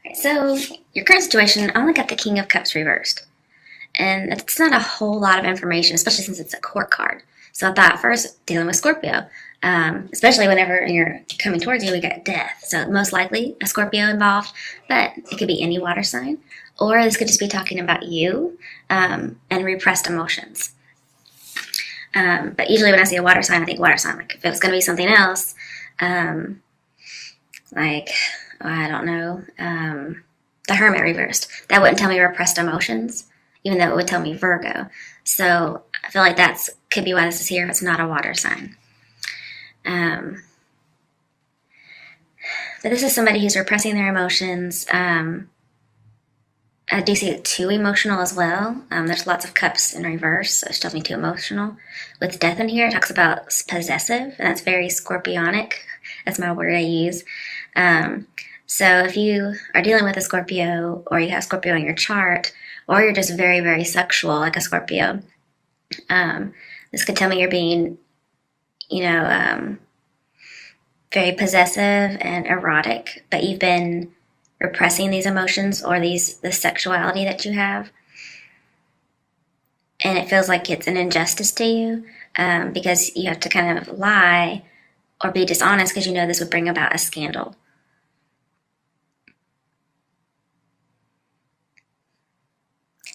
Right, so your current situation, I only got the King of Cups reversed. And it's not a whole lot of information, especially since it's a court card. So I thought first, dealing with Scorpio. Especially whenever you're coming towards you, we got death. So most likely a Scorpio involved, but it could be any water sign. Or this could just be talking about you and repressed emotions. But usually when I see a water sign, I think water sign. Like if it was going to be something else, um, like, I don't know, the Hermit reversed, that wouldn't tell me repressed emotions, even though it would tell me Virgo. So I feel like that's could be why this is here if it's not a water sign. But this is somebody who's repressing their emotions. I do see it too emotional as well. There's lots of cups in reverse, so it tells me too emotional. With death in here, it talks about possessive, and that's very scorpionic. That's my word I use. So if you are dealing with a Scorpio, or you have Scorpio in your chart, or you're just very, very sexual like a Scorpio, this could tell me you're being, very possessive and erotic, but you've been repressing these emotions or the sexuality that you have, and it feels like it's an injustice to you because you have to kind of lie or be dishonest because you know this would bring about a scandal.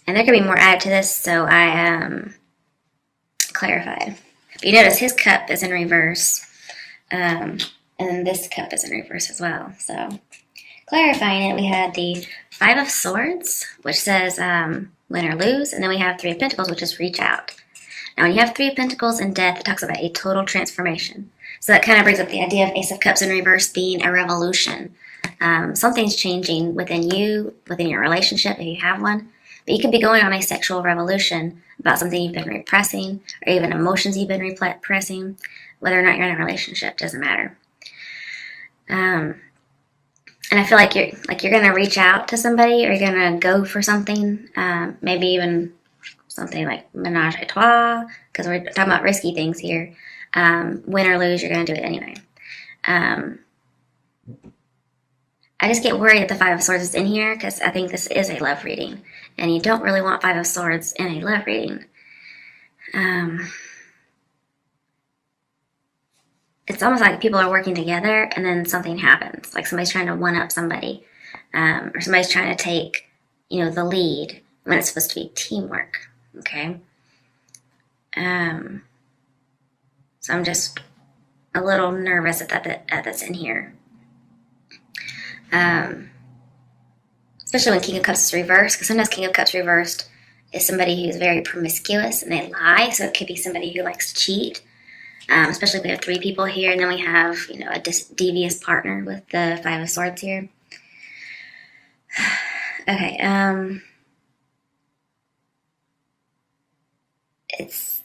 And there could be more added to this, so I clarified. But you notice his cup is in reverse, and then this cup is in reverse as well. So clarifying it, we had the Five of Swords, which says win or lose, and then we have Three of Pentacles, which is reach out. Now, when you have Three of Pentacles and death, it talks about a total transformation. So that kind of brings up the idea of Ace of Cups in reverse being a revolution. Something's changing within you, within your relationship, if you have one. But you could be going on a sexual revolution about something you've been repressing, or even emotions you've been repressing. Whether or not you're in a relationship doesn't matter. And I feel like you're gonna reach out to somebody, or you're gonna go for something, maybe even something like menage a trois, because we're talking about risky things here. Win or lose, you're gonna do it anyway. I just get worried that the Five of Swords is in here because I think this is a love reading, and you don't really want Five of Swords in a love reading. It's almost like people are working together and then something happens, like somebody's trying to one up somebody, or somebody's trying to take, the lead when it's supposed to be teamwork. Okay. So I'm just a little nervous at that's in here. Especially when King of Cups is reversed, because sometimes King of Cups reversed is somebody who's very promiscuous and they lie, so it could be somebody who likes to cheat. Especially if we have three people here, and then we have, a devious partner with the Five of Swords here. Okay, it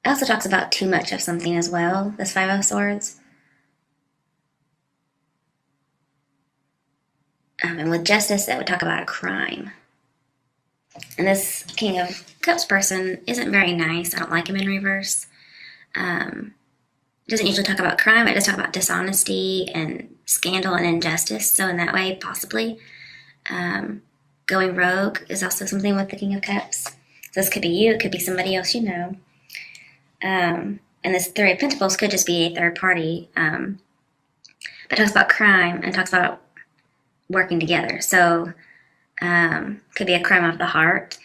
also talks about too much of something as well, this Five of Swords. And with justice, that would talk about a crime. And this King of Cups person isn't very nice. I don't like him in reverse. It doesn't usually talk about crime. It does talk about dishonesty and scandal and injustice. So in that way, possibly going rogue is also something with the King of Cups. So this could be you. It could be somebody else you know. And this Three of Pentacles could just be a third party. But it talks about crime and talks about working together. So could be a crime of the heart,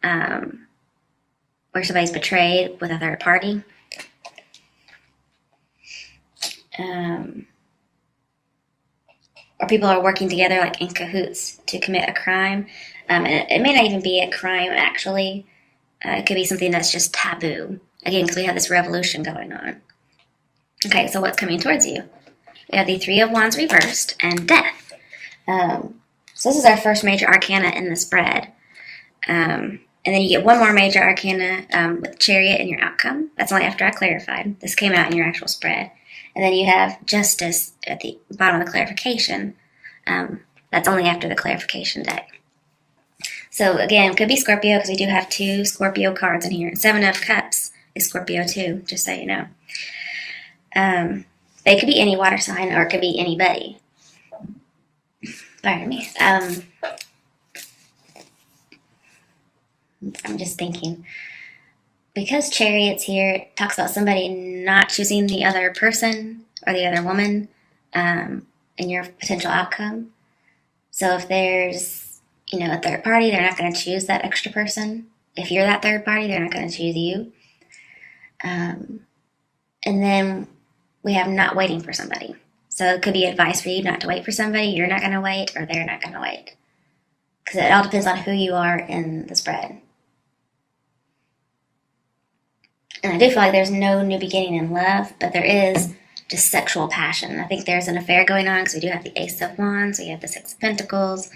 where somebody's betrayed with a third party. Or people are working together like in cahoots to commit a crime. And it may not even be a crime, actually. It could be something that's just taboo. Again, because we have this revolution going on. Okay, so what's coming towards you? We have the Three of Wands reversed and death. So this is our first major arcana in the spread. And then you get one more major arcana with Chariot in your outcome. That's only after I clarified. This came out in your actual spread. And then you have Justice at the bottom of the clarification. That's only after the clarification deck. So again, it could be Scorpio because we do have two Scorpio cards in here. Seven of Cups is Scorpio too, just so you know. They could be any water sign or it could be anybody. Pardon me. I'm just thinking. Because Chariot's here, it talks about somebody not choosing the other person or the other woman in your potential outcome. So if there's, a third party, they're not going to choose that extra person. If you're that third party, they're not going to choose you. And then we have not waiting for somebody. So it could be advice for you not to wait for somebody. You're not going to wait, or they're not going to wait. Because it all depends on who you are in the spread. And I do feel like there's no new beginning in love, but there is just sexual passion. I think there's an affair going on because we do have the Ace of Wands, we have the Six of Pentacles,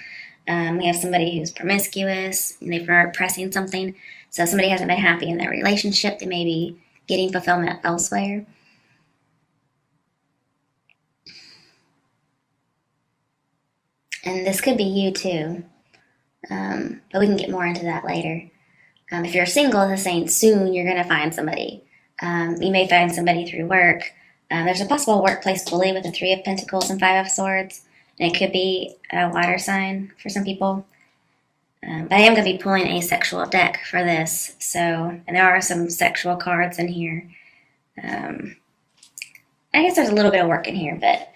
we have somebody who's promiscuous, and they're repressing something. So if somebody hasn't been happy in their relationship, they may be getting fulfillment elsewhere. And this could be you too, but we can get more into that later. If you're single, it's saying soon you're going to find somebody. You may find somebody through work. There's a possible workplace bully with the Three of Pentacles and Five of Swords. And it could be a water sign for some people. But I am going to be pulling a sexual deck for this. And there are some sexual cards in here. I guess there's a little bit of work in here, but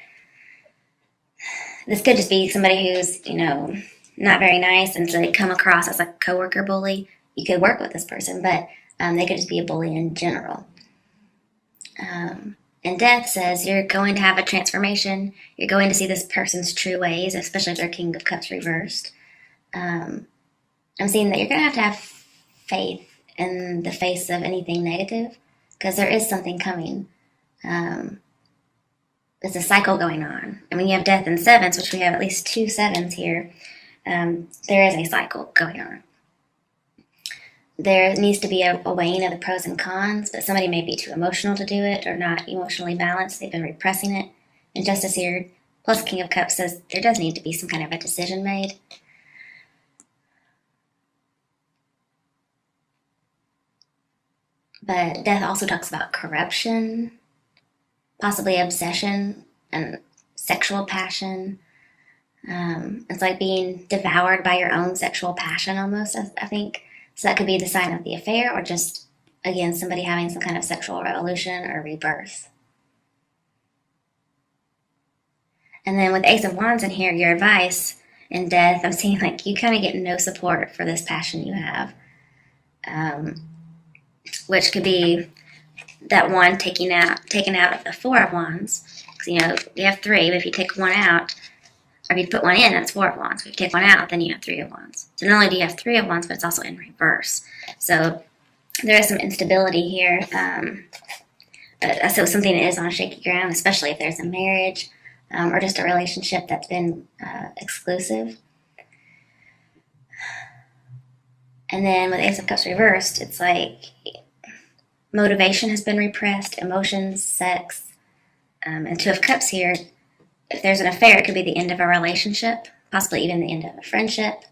this could just be somebody who's, not very nice, and so they come across as a coworker bully. You could work with this person, but they could just be a bully in general. And Death says you're going to have a transformation. You're going to see this person's true ways, especially if they're King of Cups reversed. I'm seeing that you're going to have faith in the face of anything negative, because there is something coming. There's a cycle going on. And when you have Death in sevens, which we have at least 2 sevens here, there is a cycle going on. There needs to be a weighing of the pros and cons, but somebody may be too emotional to do it or not emotionally balanced. They've been repressing it. And Justice here, plus King of Cups, says there does need to be some kind of a decision made. But Death also talks about corruption, possibly obsession, and sexual passion. It's like being devoured by your own sexual passion almost, I think. So that could be the sign of the affair, or just, again, somebody having some kind of sexual revolution or rebirth. And then with Ace of Wands in here, your advice in Death, I'm seeing like you kind of get no support for this passion you have. Which could be that one taken out of the Four of Wands. Because, you have 3, but if you take one out, or if you put one in, that's 4 of Wands. If you take one out, then you have 3 of Wands. So not only do you have 3 of Wands, but it's also in reverse. So there is some instability here. So something that is on shaky ground, especially if there's a marriage or just a relationship that's been exclusive. And then with Ace of Cups reversed, it's like motivation has been repressed, emotions, sex, and 2 of Cups here. If there's an affair, it could be the end of a relationship, possibly even the end of a friendship.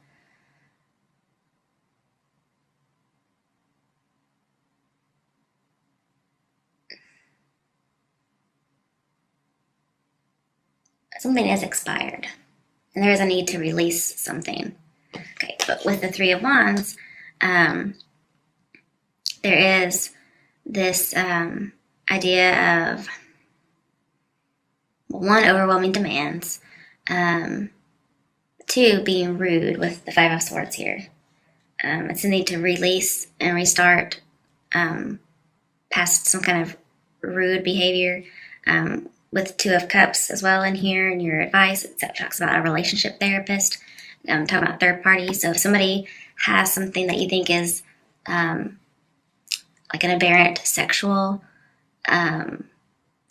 Something is expired, and there is a need to release something. Okay, but with the 3 of Wands, there is this idea of 1, overwhelming demands, 2, being rude with the 5 of Swords here. It's a need to release and restart past some kind of rude behavior. With 2 of Cups as well in here, and your advice, it talks about a relationship therapist, talking about third parties. So if somebody has something that you think is like an aberrant sexual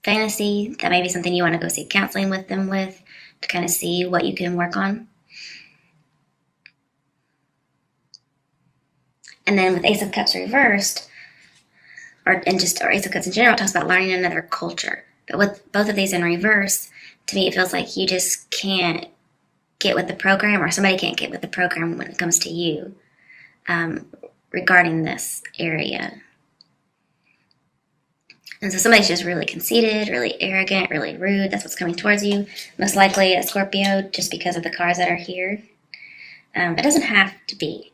fantasy, that may be something you want to go seek counseling with them with to kind of see what you can work on. And then with Ace of Cups reversed, or Ace of Cups in general, it talks about learning another culture. But with both of these in reverse, to me it feels like you just can't get with the program, or somebody can't get with the program when it comes to you regarding this area. And so somebody's just really conceited, really arrogant, really rude. That's what's coming towards you. Most likely a Scorpio, just because of the cards that are here. It doesn't have to be.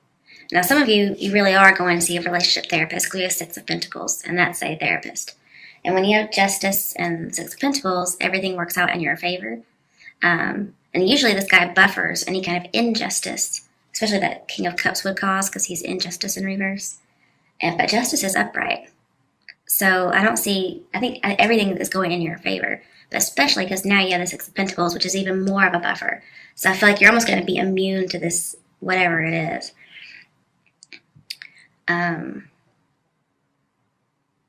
Now, some of you really are going to see a relationship therapist. Clear Six of Pentacles, and that's a therapist. And when you have Justice and Six of Pentacles, everything works out in your favor. And usually this guy buffers any kind of injustice, especially that King of Cups would cause, because he's injustice in reverse. But Justice is upright. So I think everything is going in your favor, but especially because now you have the Six of Pentacles, which is even more of a buffer. So I feel like you're almost going to be immune to this, whatever it is.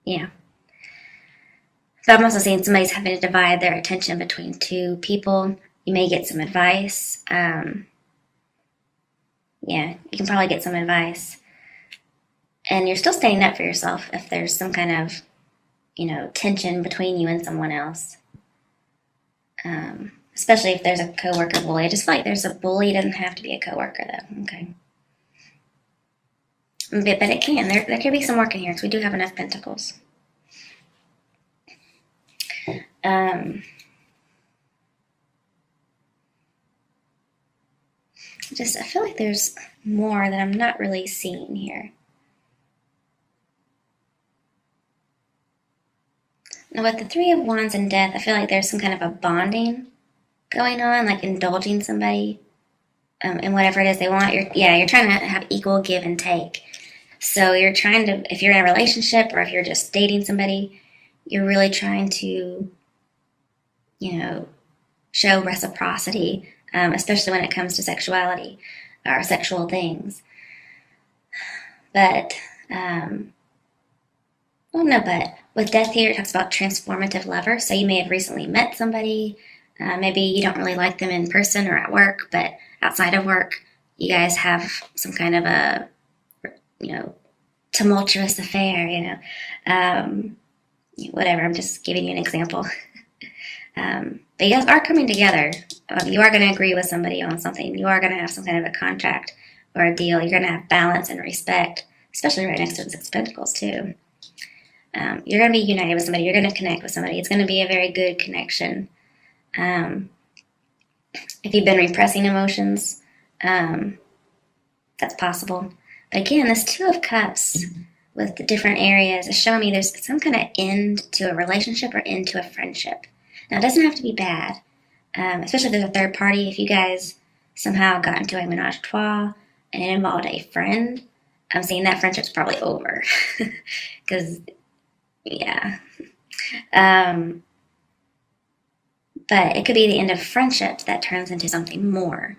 Yeah. So I'm also seeing somebody's having to divide their attention between two people. You may get some advice. Yeah, you can probably get some advice. And you're still standing up for yourself if there's some kind of, tension between you and someone else. Especially if there's a coworker bully. I just feel like there's a bully. It doesn't have to be a coworker, though. Okay. But it can. There could be some work in here, because we do have enough pentacles. I feel like there's more that I'm not really seeing here. Now, with the Three of Wands and Death, I feel like there's some kind of a bonding going on, like indulging somebody in whatever it is they want. You're trying to have equal give and take. So you're trying to, if you're in a relationship or if you're just dating somebody, you're really trying to, show reciprocity, especially when it comes to sexuality or sexual things. But, with Death here, it talks about transformative lover. So you may have recently met somebody. Maybe you don't really like them in person or at work, but outside of work, you guys have some kind of a, tumultuous affair, whatever. I'm just giving you an example. But you guys are coming together. You are going to agree with somebody on something. You are going to have some kind of a contract or a deal. You're going to have balance and respect, especially right next to the Six of Pentacles, too. You're going to be united with somebody. You're going to connect with somebody. It's going to be a very good connection. If you've been repressing emotions, that's possible. But again, this Two of Cups with the different areas is showing me there's some kind of end to a relationship or end to a friendship. Now, it doesn't have to be bad, especially if there's a third party. If you guys somehow got into a menage a trois and it involved a friend, I'm seeing that friendship's probably over. Because, yeah. But it could be the end of friendship that turns into something more.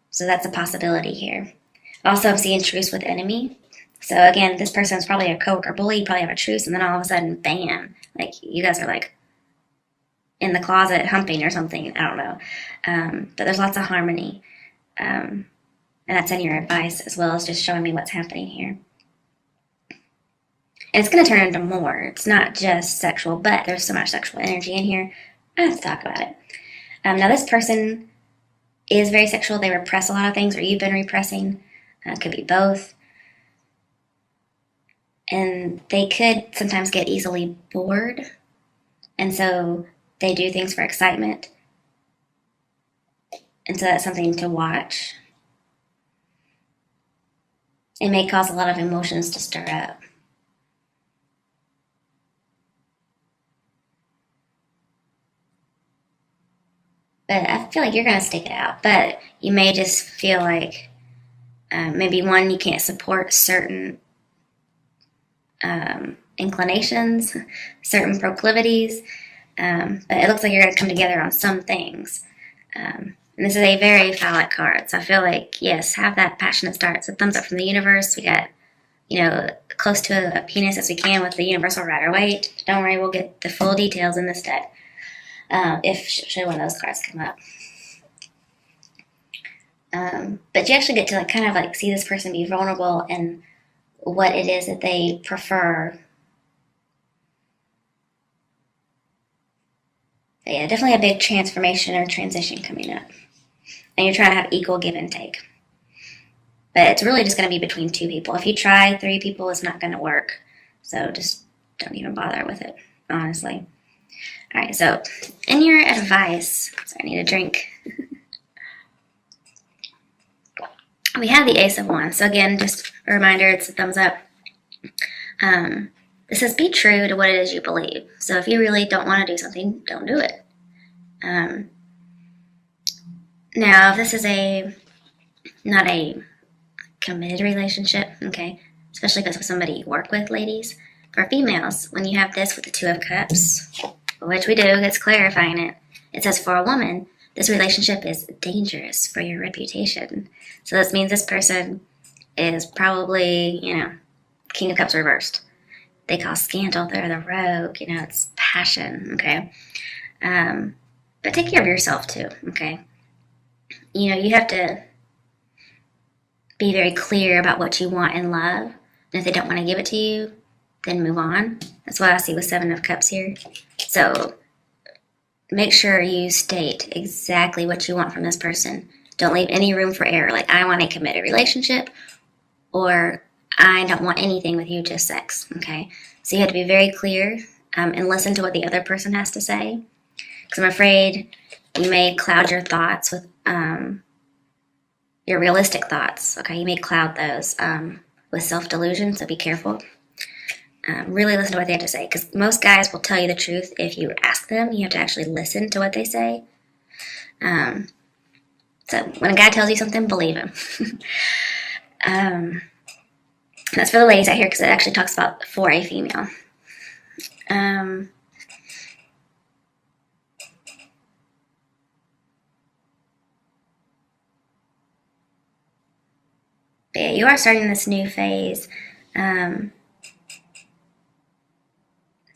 So that's a possibility here. Also, I'm seeing truce with enemy. So again, this person's probably a coworker bully. You probably have a truce, and then all of a sudden, bam! Like you guys are like in the closet humping or something. I don't know. But there's lots of harmony, and that's in your advice as well as just showing me what's happening here. And it's going to turn into more. It's not just sexual, but there's so much sexual energy in here. I have to talk about it. Now, this person is very sexual. They repress a lot of things, or you've been repressing. It could be both. And they could sometimes get easily bored. And so they do things for excitement. And so that's something to watch. It may cause a lot of emotions to stir up. But I feel like you're going to stick it out. But you may just feel like maybe one, you can't support certain inclinations, certain proclivities. But it looks like you're going to come together on some things. And this is a very phallic card. So I feel like, yes, have that passionate start. So thumbs up from the universe. We got, close to a penis as we can with the universal Rider-Waite. Don't worry, we'll get the full details in this deck. Should one of those cards come up. But you actually get to kind of see this person be vulnerable and what it is that they prefer. But yeah, definitely a big transformation or transition coming up. And you're trying to have equal give and take. But it's really just going to be between two people. If you try 3 people, it's not going to work. So just don't even bother with it, honestly. All right, so in your advice, sorry, I need a drink. We have the Ace of Wands. So again, just a reminder, it's a thumbs up. It says be true to what it is you believe. So if you really don't want to do something, don't do it. Now, if this is not a committed relationship, okay, especially if it's with somebody you work with, ladies. For females, when you have this with the Two of Cups, which we do, it's clarifying it. It says for a woman, this relationship is dangerous for your reputation. So this means this person is probably, King of Cups reversed. They cause scandal, they're the rogue, it's passion, okay? But take care of yourself too, okay? You have to be very clear about what you want in love. And if they don't want to give it to you, then move on. That's what I see with Seven of Cups here. So make sure you state exactly what you want from this person. Don't leave any room for error. Like, I want a committed relationship, or I don't want anything with you, just sex. Okay? So you have to be very clear and listen to what the other person has to say. Because I'm afraid you may cloud your thoughts with your realistic thoughts. Okay? You may cloud those with self-delusion, so be careful. Really listen to what they have to say, because most guys will tell you the truth if you ask them. You have to actually listen to what they say. So when a guy tells you something, believe him. That's for the ladies out here, because it actually talks about for a female. But yeah, you are starting this new phase.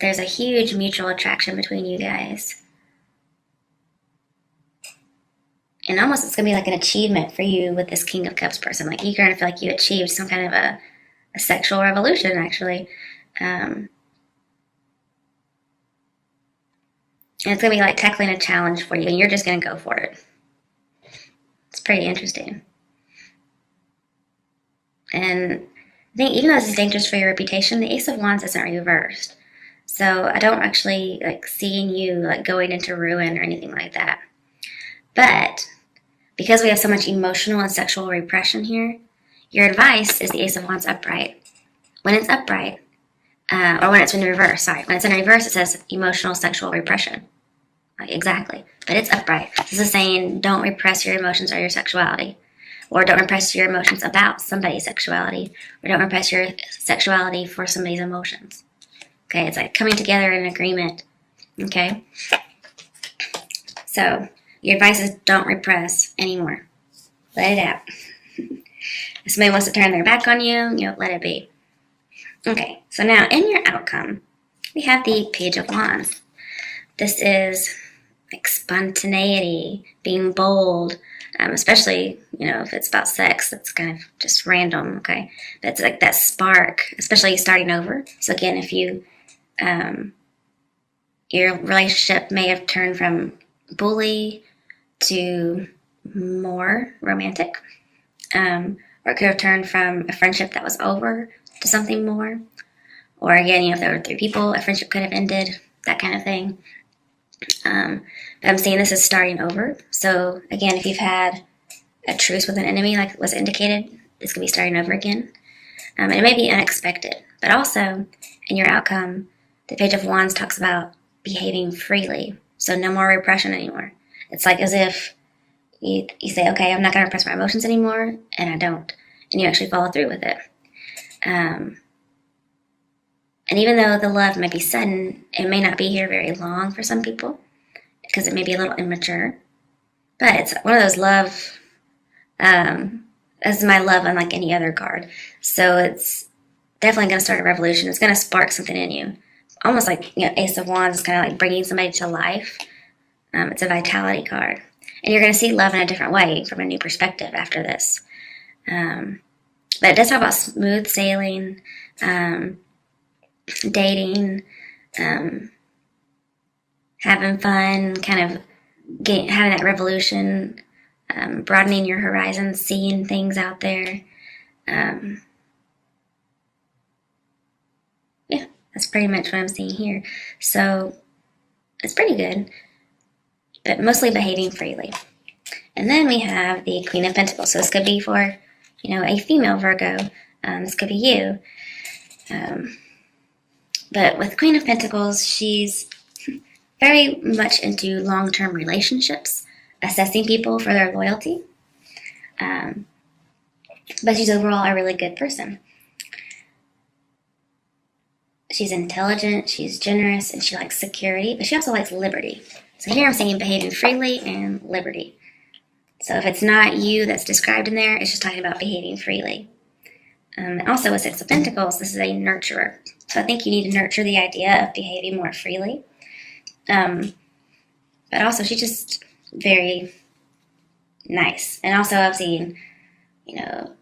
There's a huge mutual attraction between you guys. And almost it's going to be like an achievement for you with this King of Cups person. Like, you're going to feel like you achieved some kind of a sexual revolution, actually. And it's going to be like tackling a challenge for you, and you're just going to go for it. It's pretty interesting. And I think even though this is dangerous for your reputation, the Ace of Wands isn't reversed. So I don't actually like seeing you like going into ruin or anything like that. But because we have so much emotional and sexual repression here, your advice is the Ace of Wands upright. When it's upright, or when it's in reverse, sorry. When it's in reverse, it says emotional sexual repression. Like, exactly. But it's upright. This is saying don't repress your emotions or your sexuality. Or don't repress your emotions about somebody's sexuality. Or don't repress your sexuality for somebody's emotions. Okay, it's like coming together in agreement. Okay? So, your advice is don't repress anymore. Let it out. If somebody wants to turn their back on you, let it be. Okay, so now in your outcome, we have the Page of Wands. This is like spontaneity, being bold, especially, if it's about sex, that's kind of just random, okay? But it's like that spark, especially starting over. So again, if you, your relationship may have turned from bully to more romantic, or it could have turned from a friendship that was over to something more. Or again, if there were 3 people, a friendship could have ended, that kind of thing. But I'm seeing this as starting over. So again, if you've had a truce with an enemy, like was indicated, it's going to be starting over again. And it may be unexpected. But also, in your outcome, the Page of Wands talks about behaving freely. So no more repression anymore. It's like as if you say, okay, I'm not going to repress my emotions anymore, and I don't. And you actually follow through with it. And even though the love may be sudden, it may not be here very long for some people, because it may be a little immature. But it's one of those love, as my love unlike any other card. So it's definitely going to start a revolution. It's going to spark something in you. Almost like, Ace of Wands is kind of like bringing somebody to life. It's a vitality card. And you're going to see love in a different way from a new perspective after this. But it does talk about smooth sailing, dating, having fun, kind of having that revolution, broadening your horizons, seeing things out there. Yeah, That's pretty much what I'm seeing here. So it's pretty good, but mostly behaving freely. And then we have the Queen of Pentacles. So this could be for, a female Virgo. This could be you. But with Queen of Pentacles, she's very much into long-term relationships, assessing people for their loyalty. But she's overall a really good person. She's intelligent, she's generous, and she likes security, but she also likes liberty. So here I'm saying behaving freely and liberty. So if it's not you that's described in there, it's just talking about behaving freely. And also with Six of Pentacles, this is a nurturer. So I think you need to nurture the idea of behaving more freely. But also she's just very nice. And also I've seen,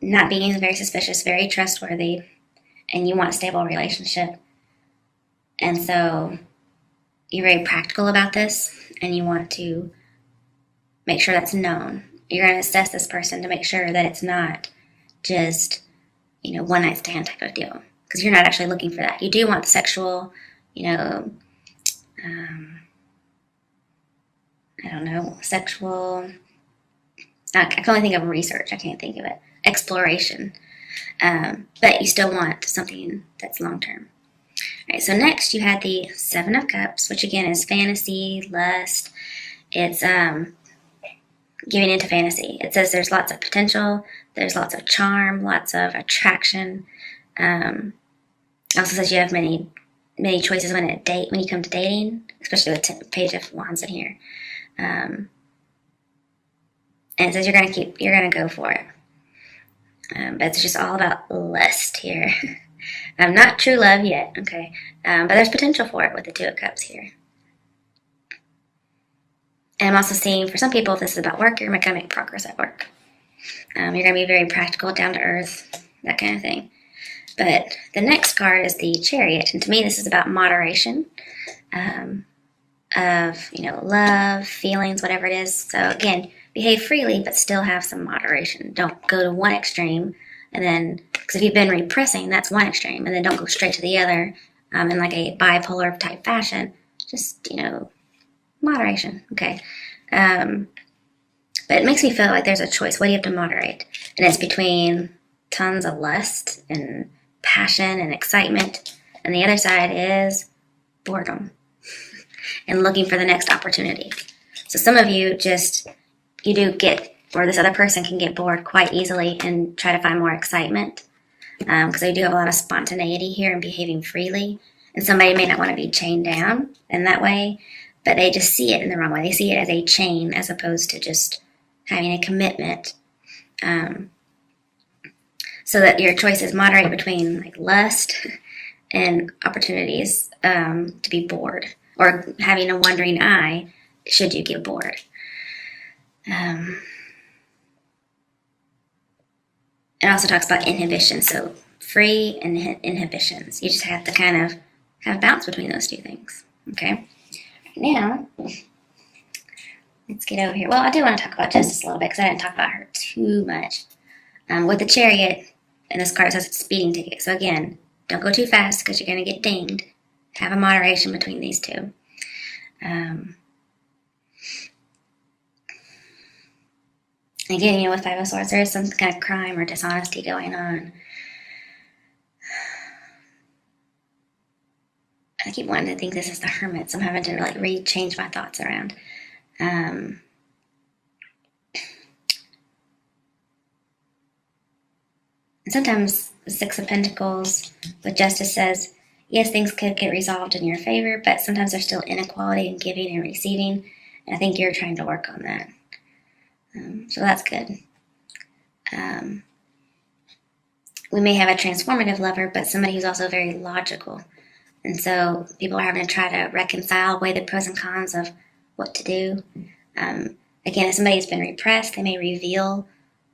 not being very suspicious, very trustworthy, and you want a stable relationship. And so you're very practical about this, and you want to make sure that's known. You're going to assess this person to make sure that it's not just, one night stand type of deal. Because you're not actually looking for that. You do want the sexual, sexual, I can only think of research. I can't think of it. Exploration. But you still want something that's long-term. All right, so next you had the Seven of Cups, which again is fantasy, lust. It's giving into fantasy. It says there's lots of potential, there's lots of charm, lots of attraction. It also says you have many choices when you come to dating, especially with the Page of Wands in here. And it says you're gonna go for it. But it's just all about lust here. Not true love yet, okay? But there's potential for it with the Two of Cups here. And I'm also seeing, for some people, if this is about work, you're going to make progress at work. You're going to be very practical, down to earth, that kind of thing. But the next card is the Chariot. And to me, this is about moderation of, love, feelings, whatever it is. So again, behave freely, but still have some moderation. Don't go to one extreme. And then, because if you've been repressing, that's one extreme. And then don't go straight to the other in like a bipolar type fashion. Just, moderation. Okay. But it makes me feel like there's a choice. What do you have to moderate? And it's between tons of lust and passion and excitement. And the other side is boredom and looking for the next opportunity. So some of you you do get, or this other person can get bored quite easily and try to find more excitement. Because they do have a lot of spontaneity here and behaving freely. And somebody may not want to be chained down in that way, but they just see it in the wrong way. They see it as a chain as opposed to just having a commitment. So that your choice is moderate between like lust and opportunities to be bored, or having a wandering eye should you get bored. It also talks about inhibition, so free and inhibitions. You just have to kind of have balance between those two things. Okay. Now, let's get over here. Well, I do want to talk about Justice a little bit because I didn't talk about her too much. With the Chariot, and this card says it's a speeding ticket. So again, don't go too fast because you're going to get dinged. Have a moderation between these two. Again, with Five of Swords, there is some kind of crime or dishonesty going on. I keep wanting to think this is the Hermit, so I'm having to change my thoughts around. And sometimes the Six of Pentacles with Justice says, yes, things could get resolved in your favor, but sometimes there's still inequality in giving and receiving. And I think you're trying to work on that. So that's good. We may have a transformative lover, but somebody who's also very logical. And so people are having to try to reconcile, weigh the pros and cons of what to do. Again, if somebody's been repressed, they may reveal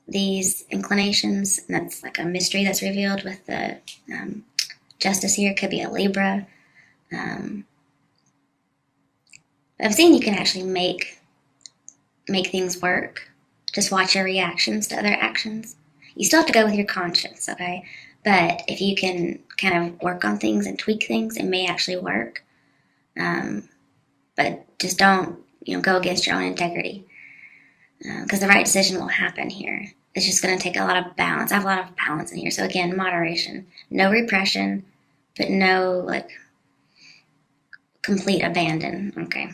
these inclinations. And that's like a mystery that's revealed with the Justice here. It could be a Libra. I've seen you can actually make things work. Just watch your reactions to other actions. You still have to go with your conscience, okay? But if you can kind of work on things and tweak things, it may actually work. But just don't, go against your own integrity, because the right decision will happen here. It's just going to take a lot of balance. I have a lot of balance in here. So again, moderation, no repression, but no complete abandon. Okay.